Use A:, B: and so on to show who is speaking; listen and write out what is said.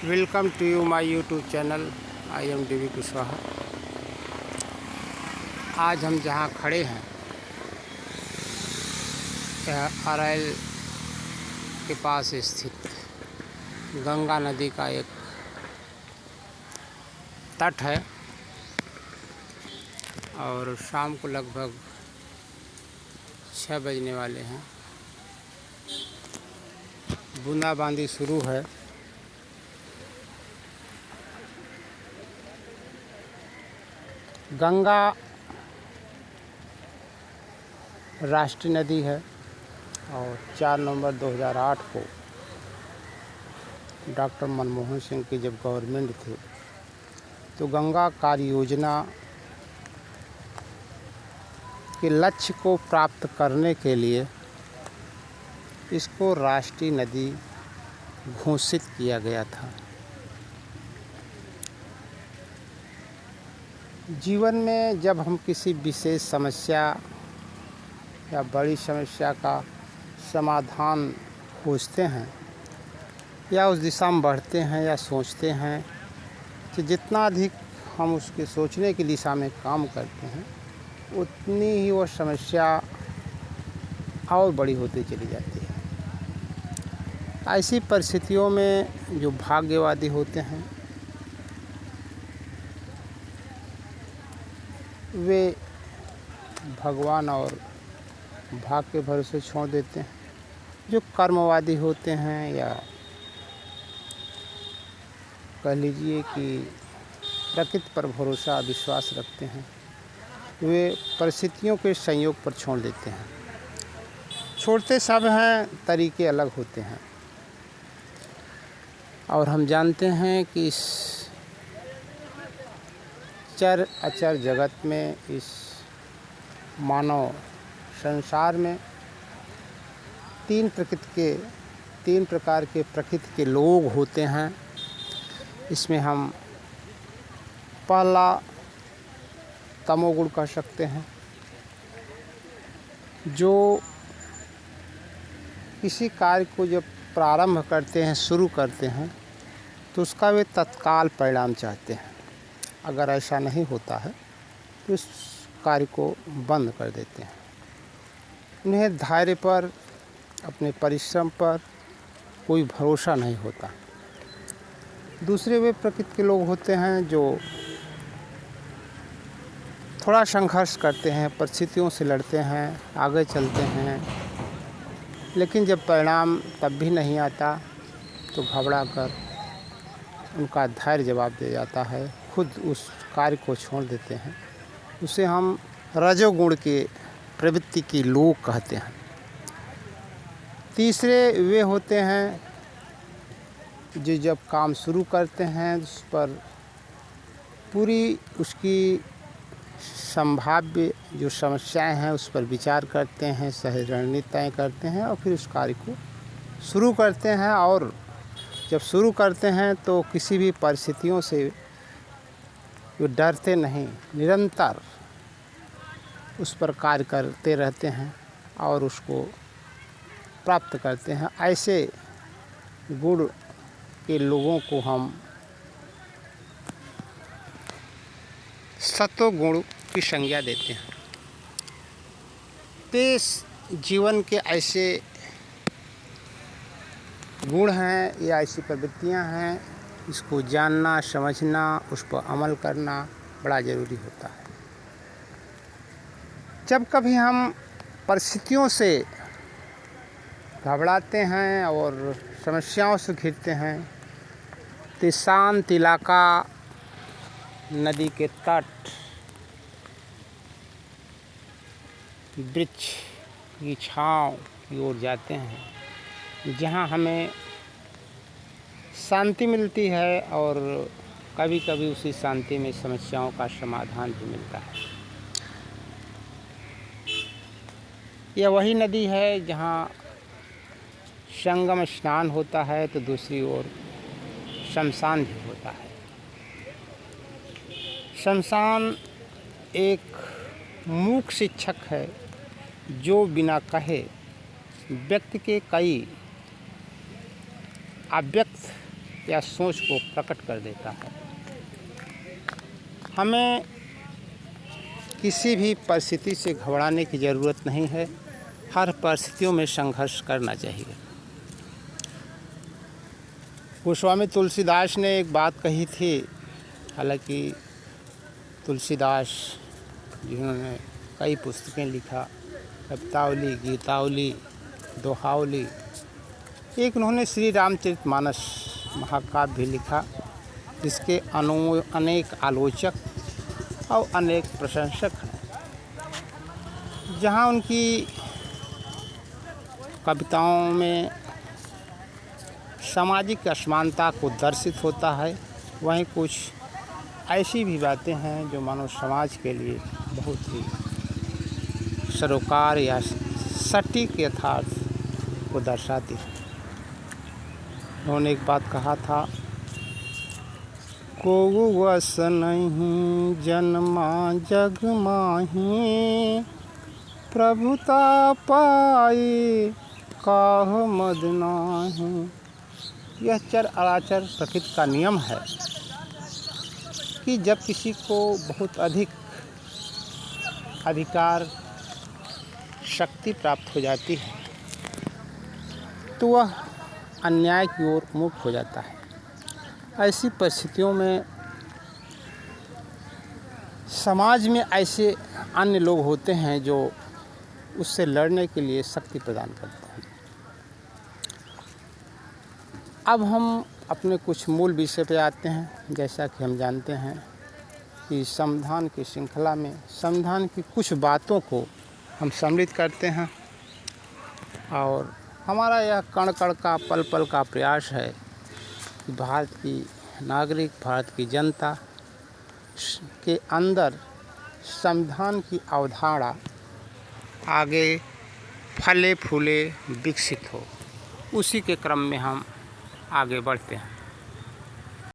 A: Welcome to you my YouTube channel. I am D V Kushwaha. आज हम जहाँ खड़े हैं यह अरैल के पास स्थित गंगा नदी का एक तट है और शाम को लगभग 6 बजने वाले हैं। बूंदाबांदी शुरू है। गंगा राष्ट्रीय नदी है और 4 नवंबर 2008 को डॉक्टर मनमोहन सिंह की जब गवर्नमेंट थी तो गंगा कार्य योजना के लक्ष्य को प्राप्त करने के लिए इसको राष्ट्रीय नदी घोषित किया गया था। जीवन में जब हम किसी विशेष समस्या या बड़ी समस्या का समाधान खोजते हैं या उस दिशा में बढ़ते हैं या सोचते हैं कि जितना अधिक हम उसके सोचने की दिशा में काम करते हैं उतनी ही वो समस्या और बड़ी होती चली जाती है। ऐसी परिस्थितियों में जो भाग्यवादी होते हैं वे भगवान और भाग्य के भरोसे छोड़ देते हैं। जो कर्मवादी होते हैं या कह लीजिए कि प्रकृति पर भरोसा विश्वास रखते हैं वे परिस्थितियों के संयोग पर छोड़ देते हैं। छोड़ते सब हैं, तरीके अलग होते हैं और हम जानते हैं कि इस चर अचर जगत में, इस मानव संसार में तीन प्रकार के प्रकृति के लोग होते हैं। इसमें हम पहला तमोगुण कह सकते हैं, जो किसी कार्य को जब प्रारंभ करते हैं, शुरू करते हैं तो उसका वे तत्काल परिणाम चाहते हैं। अगर ऐसा नहीं होता है तो इस कार्य को बंद कर देते हैं। उन्हें धैर्य पर, अपने परिश्रम पर कोई भरोसा नहीं होता। दूसरे वे प्रकृति के लोग होते हैं जो थोड़ा संघर्ष करते हैं, परिस्थितियों से लड़ते हैं, आगे चलते हैं, लेकिन जब परिणाम तब भी नहीं आता तो घबरा कर उनका धैर्य जवाब दे जाता है, खुद उस कार्य को छोड़ देते हैं। उसे हम रजोगुण के प्रवृत्ति के लोग कहते हैं। तीसरे वे होते हैं जो जब काम शुरू करते हैं उस पर पूरी उसकी संभाव्य जो समस्याएं हैं उस पर विचार करते हैं, सही रणनीति तय करते हैं और फिर उस कार्य को शुरू करते हैं। और जब शुरू करते हैं तो किसी भी परिस्थितियों से वो डरते नहीं, निरंतर उस पर कार्य करते रहते हैं और उसको प्राप्त करते हैं। ऐसे गुण के लोगों को हम सत्वगुण की संज्ञा देते हैं। तो जीवन के ऐसे गुण हैं या ऐसी प्रवृत्तियां हैं, इसको जानना, समझना, उस पर अमल करना बड़ा ज़रूरी होता है। जब कभी हम परिस्थितियों से घबराते हैं और समस्याओं से घिरते हैं तो शांत इलाका, नदी के तट, वृक्ष की छांव की ओर जाते हैं, जहाँ हमें शांति मिलती है और कभी कभी उसी शांति में समस्याओं का समाधान भी मिलता है। यह वही नदी है जहाँ संगम स्नान होता है तो दूसरी ओर शमशान भी होता है। शमशान एक मूक शिक्षक है जो बिना कहे व्यक्ति के कई अव्यक्त या सोच को प्रकट कर देता है। हमें किसी भी परिस्थिति से घबराने की ज़रूरत नहीं है, हर परिस्थितियों में संघर्ष करना चाहिए। गोस्वामी तुलसीदास ने एक बात कही थी, हालांकि तुलसीदास जिन्होंने कई पुस्तकें लिखा, कवितावली, गीतावली, दोहावली, एक उन्होंने श्री रामचरितमानस महाकाव्य भी लिखा, जिसके अनेक आलोचक और अनेक प्रशंसक हैं। जहाँ उनकी कविताओं में सामाजिक असमानता को दर्शित होता है, वहीं कुछ ऐसी भी बातें हैं जो मानव समाज के लिए बहुत ही सरोकार या सटीक यथार्थ को दर्शाती है। उन्होंने एक बात कहा था, को वस नहीं जन्मा जग माही, प्रभुता पाई काह मद नाही। यह चर अराचर प्रकृति का नियम है कि जब किसी को बहुत अधिक अधिकार शक्ति प्राप्त हो जाती है तो वह अन्याय की ओर मुख हो जाता है। ऐसी परिस्थितियों में समाज में ऐसे अन्य लोग होते हैं जो उससे लड़ने के लिए शक्ति प्रदान करते हैं। अब हम अपने कुछ मूल विषय पे आते हैं। जैसा कि हम जानते हैं कि संविधान की श्रृंखला में संविधान की कुछ बातों को हम सम्मिलित करते हैं और हमारा यह कण कण का पल पल का प्रयास है कि भारत की नागरिक, भारत की जनता के अंदर संविधान की अवधारणा आगे फले फूले विकसित हो। उसी के क्रम में हम आगे बढ़ते हैं।